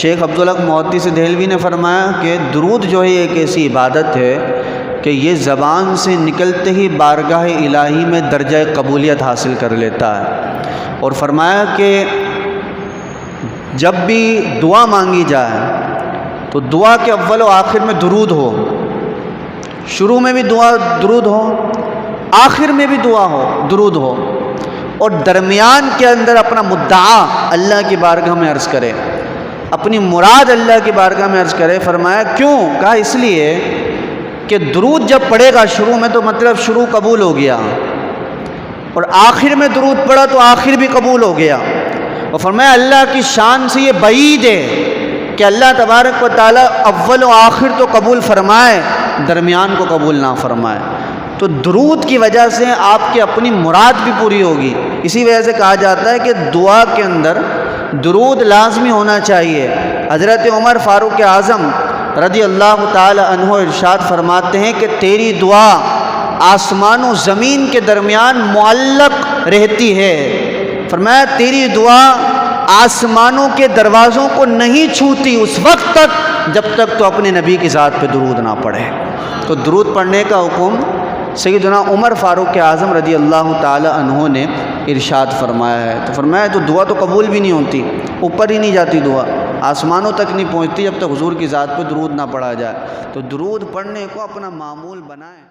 شیخ عبدالحق محدث دہلوی نے فرمایا کہ درود جو ہے ایک ایسی عبادت ہے کہ یہ زبان سے نکلتے ہی بارگاہ الہی میں درجہ قبولیت حاصل کر لیتا ہے، اور فرمایا کہ جب بھی دعا مانگی جائے تو دعا کے اول و آخر میں درود ہو، شروع میں بھی دعا درود ہو، آخر میں بھی دعا ہو درود ہو، اور درمیان کے اندر اپنا مدعا اللہ کی بارگاہ میں عرض کرے، اپنی مراد اللہ کی بارگاہ میں عرض کرے۔ فرمایا کیوں؟ کہا اس لیے کہ درود جب پڑھے گا شروع میں تو مطلب شروع قبول ہو گیا، اور آخر میں درود پڑھا تو آخر بھی قبول ہو گیا۔ اور فرمایا اللہ کی شان سے یہ بعید ہے کہ اللہ تبارک و تعالیٰ اول و آخر تو قبول فرمائے، درمیان کو قبول نہ فرمائے۔ تو درود کی وجہ سے آپ کی اپنی مراد بھی پوری ہوگی۔ اسی وجہ سے کہا جاتا ہے کہ دعا کے اندر درود لازمی ہونا چاہیے۔ حضرت عمر فاروق اعظم رضی اللہ تعالی عنہ ارشاد فرماتے ہیں کہ تیری دعا آسمان و زمین کے درمیان معلق رہتی ہے۔ فرمایا تیری دعا آسمانوں کے دروازوں کو نہیں چھوتی اس وقت تک جب تک تو اپنے نبی کی ذات پہ درود نہ پڑھے۔ تو درود پڑھنے کا حکم سیدنا عمر فاروق اعظم رضی اللہ تعالی عنہ نے ارشاد فرمایا ہے۔ تو فرمایا تو دعا تو قبول بھی نہیں ہوتی، اوپر ہی نہیں جاتی دعا، آسمانوں تک نہیں پہنچتی جب تک حضور کی ذات پہ درود نہ پڑھا جائے۔ تو درود پڑھنے کو اپنا معمول بنائیں۔